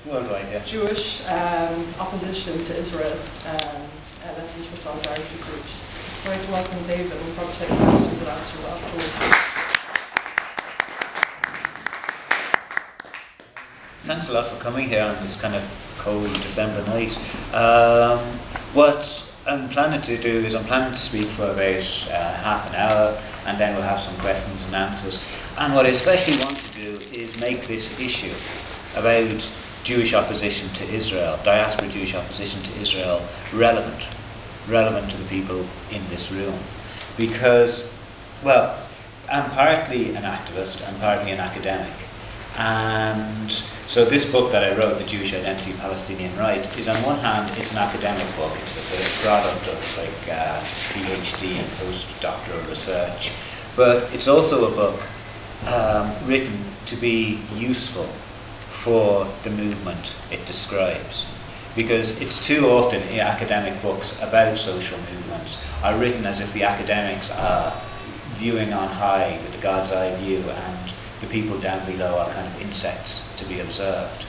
Worldwide, yeah. Jewish opposition to Israel, lessons for solidarity groups. I'd like to welcome David, and we'll probably take questions and answers afterwards. Thanks a lot for coming here on this kind of cold December night. What I'm planning to do is I'm planning to speak for about half an hour, and then we'll have some questions and answers. And what I especially want to do is make this issue about Jewish opposition to Israel, diaspora Jewish opposition to Israel, relevant to the people in this room. Because, well, I'm partly an activist, I'm partly an academic. And so this book that I wrote, The Jewish Identity, Palestinian Rights, is on one hand, it's an academic book. It's a product of like PhD and postdoctoral research. But it's also a book written to be useful for the movement it describes. Because it's too often in academic books about social movements are written as if the academics are viewing on high with the God's eye view, and the people down below are kind of insects to be observed.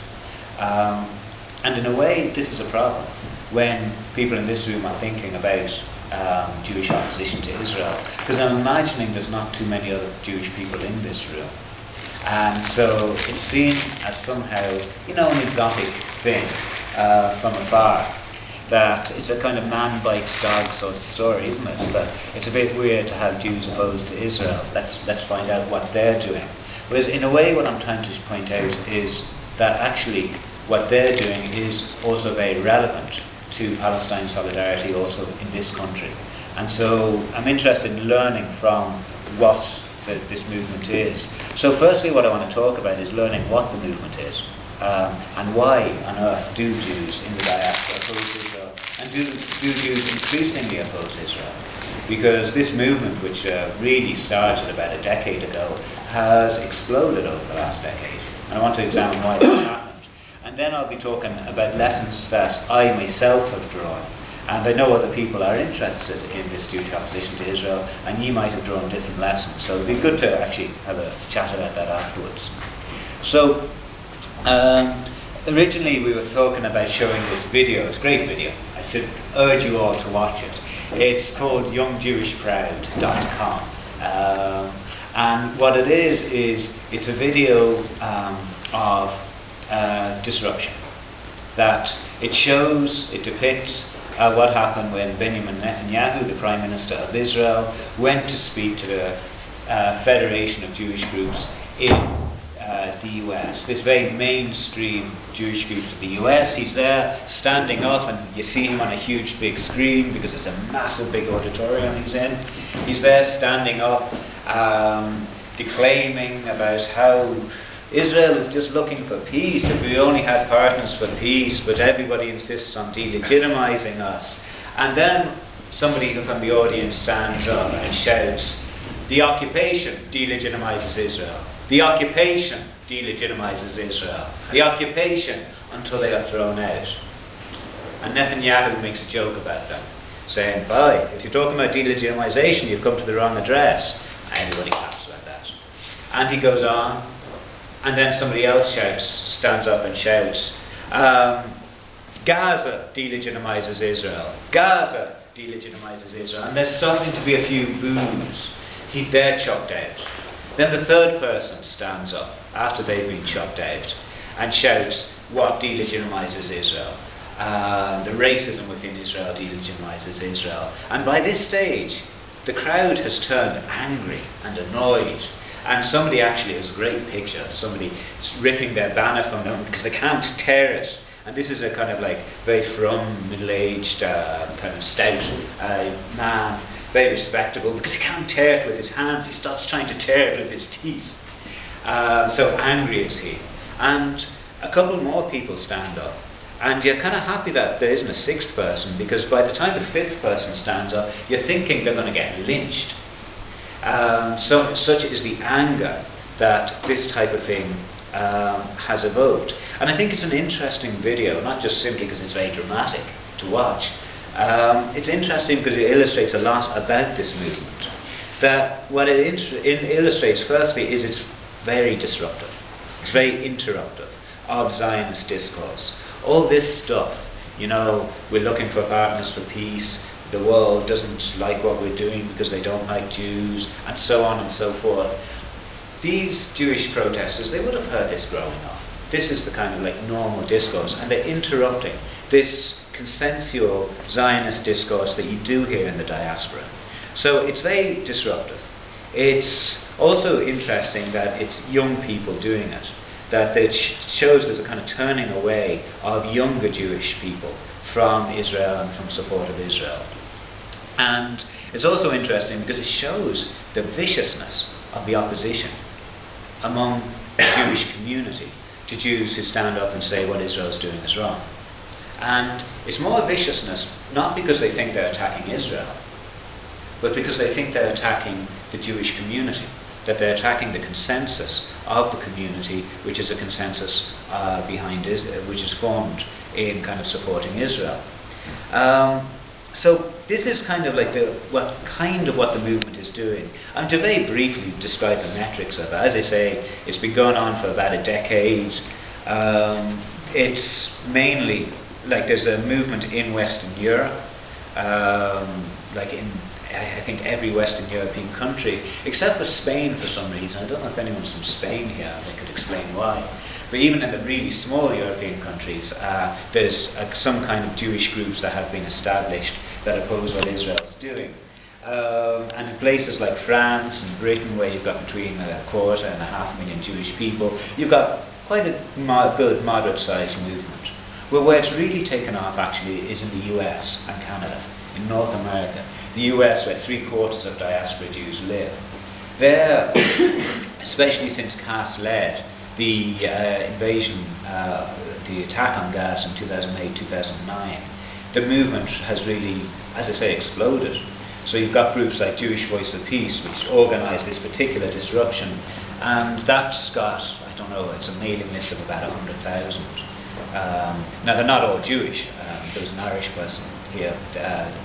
And in a way, this is a problem when people in this room are thinking about Jewish opposition to Israel, because I'm imagining there's not too many other Jewish people in this room. And so it's seen as somehow, an exotic thing from afar. That it's a kind of man bites dog sort of story, isn't it? But it's a bit weird to have Jews opposed to Israel. Let's find out what they're doing. Whereas in a way what I'm trying to point out is that actually what they're doing is also very relevant to Palestine solidarity also in this country. And so I'm interested in learning from what this movement is. So firstly what I want to talk about is learning what the movement is. And why on earth do Jews in the diaspora oppose Israel? And do Jews increasingly oppose Israel? Because this movement, which really started about a decade ago, has exploded over the last decade. And I want to examine why that's happened. And then I'll be talking about lessons that I myself have drawn. And I know other people are interested in this Jewish opposition to Israel, and you might have drawn different lessons. So it'd be good to actually have a chat about that afterwards. So, originally we were talking about showing this video. It's a great video. I should urge you all to watch it. It's called youngjewishproud.com. And what it is it's a video of disruption. That it depicts what happened when Benjamin Netanyahu, the Prime Minister of Israel, went to speak to the Federation of Jewish Groups in the US. This very mainstream Jewish group of the US. He's there standing up, and you see him on a huge big screen because it's a massive big auditorium he's in. He's there standing up, declaiming about how Israel is just looking for peace. If we only had partners for peace, but everybody insists on delegitimizing us. And then somebody from the audience stands up and shouts, "The occupation delegitimizes Israel. The occupation delegitimizes Israel. The occupation," until they are thrown out. And Netanyahu makes a joke about them, saying, "Boy, if you're talking about delegitimization, you've come to the wrong address." And everybody laughs about that. And he goes on, and then somebody else stands up and shouts, "Gaza delegitimizes Israel. Gaza delegitimizes Israel." And there's starting to be a few boos. They're chucked out. Then the third person stands up after they've been chucked out and shouts, "What delegitimizes Israel? The racism within Israel delegitimizes Israel." And by this stage, the crowd has turned angry and annoyed. And somebody actually has a great picture, somebody ripping their banner from them because they can't tear it. And this is a kind of like very frum, middle-aged, kind of stout man, very respectable, because he can't tear it with his hands. He starts trying to tear it with his teeth. So angry is he. And a couple more people stand up. And you're kind of happy that there isn't a sixth person, because by the time the fifth person stands up, you're thinking they're going to get lynched. So such is the anger that this type of thing has evoked. And I think it's an interesting video, not just simply because it's very dramatic to watch. It's interesting because it illustrates a lot about this movement. That what it illustrates firstly is it's very disruptive. It's very interruptive. of Zionist discourse. All this stuff, we're looking for partners for peace, the world doesn't like what we're doing because they don't like Jews, and so on and so forth. These Jewish protesters, they would have heard this growing up. This is the kind of normal discourse, and they're interrupting this consensual Zionist discourse that you do here in the diaspora. So it's very disruptive. It's also interesting that it's young people doing it, that it shows there's a kind of turning away of younger Jewish people from Israel and from support of Israel. And it's also interesting because it shows the viciousness of the opposition among the Jewish community to Jews who stand up and say what Israel is doing is wrong. And it's more viciousness not because they think they're attacking Israel, but because they think they're attacking the Jewish community, that they're attacking the consensus of the community, which is a consensus behind Israel, which is formed in kind of supporting Israel. So this is kind of what the movement is doing. And to very briefly describe the metrics of it, as I say, it's been going on for about a decade. It's mainly there's a movement in Western Europe, in I think every Western European country, except for Spain for some reason. I don't know if anyone's from Spain here, they could explain why. But even in the really small European countries, there's some kind of Jewish groups that have been established that oppose what Israel's doing. And in places like France and Britain, where you've got between 250,000 Jewish people, you've got quite a good moderate-sized movement. Well, where it's really taken off actually is in the US and Canada, in North America. The US, where 3/4 of diaspora Jews live. There, especially since Cass led the invasion, the attack on Gaza in 2008, 2009, the movement has really, as I say, exploded. So you've got groups like Jewish Voice for Peace, which organised this particular disruption, and that's got, I don't know, it's a mailing list of about 100,000. Now they're not all Jewish. There was an Irish person here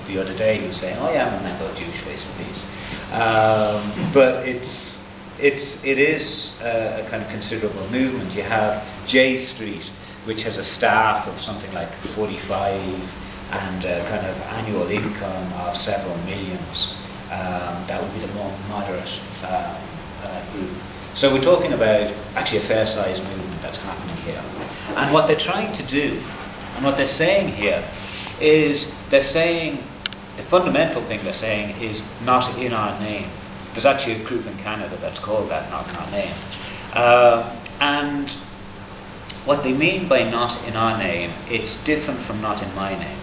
the other day who was saying, "Oh yeah, I'm a member of Jewish Voice for Peace." But it is a kind of considerable movement. You have J Street, which has a staff of something like 45 and a kind of annual income of several millions. That would be the more moderate group. So we're talking about actually a fair-sized movement that's happening here. And what they're trying to do, and what they're saying here, is they're saying, the fundamental thing they're saying is not in our name. There's actually a group in Canada that's called that, not in our name. And what they mean by not in our name, it's different from not in my name.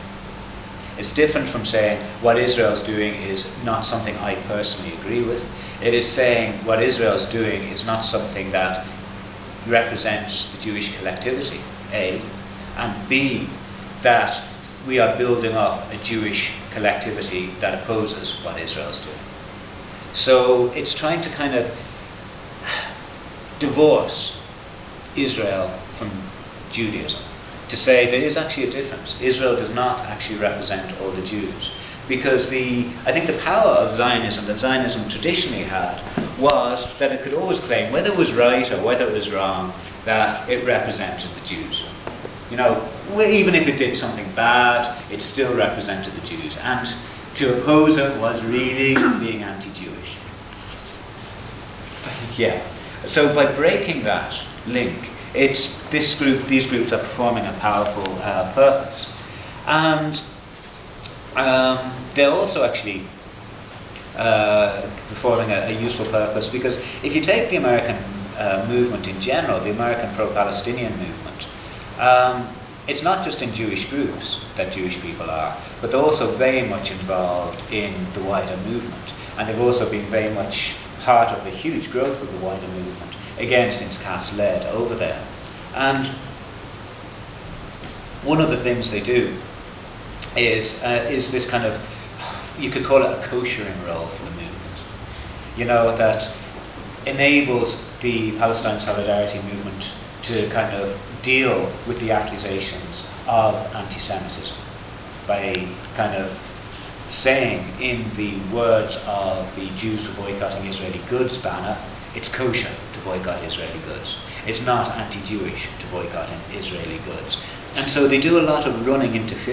It's different from saying what Israel's doing is not something I personally agree with. It is saying what Israel's doing is not something that represents the Jewish collectivity, A, and B, that we are building up a Jewish collectivity that opposes what Israel's doing. So it's trying to kind of divorce Israel from Judaism, to say there is actually a difference. Israel does not actually represent all the Jews. Because I think the power of Zionism that Zionism traditionally had was that it could always claim, whether it was right or whether it was wrong, that it represented the Jews. Even if it did something bad, it still represented the Jews. And to oppose it was really being anti-Jewish. Yeah. So by breaking that link, these groups are performing a powerful purpose. And they're also actually performing a useful purpose, because if you take the American movement in general, the American pro-Palestinian movement, it's not just in Jewish groups that Jewish people are, but they're also very much involved in the wider movement. And they've also been very much part of the huge growth of the wider movement, again since Cass led over there. And one of the things they do is this kind of, you could call it a koshering role for the movement. That enables the Palestine Solidarity movement to kind of deal with the accusations of anti-Semitism by kind of saying, in the words of the Jews for Boycotting Israeli Goods banner, it's kosher to boycott Israeli goods. it's not anti-Jewish to boycott Israeli goods. And so they do a lot of running interference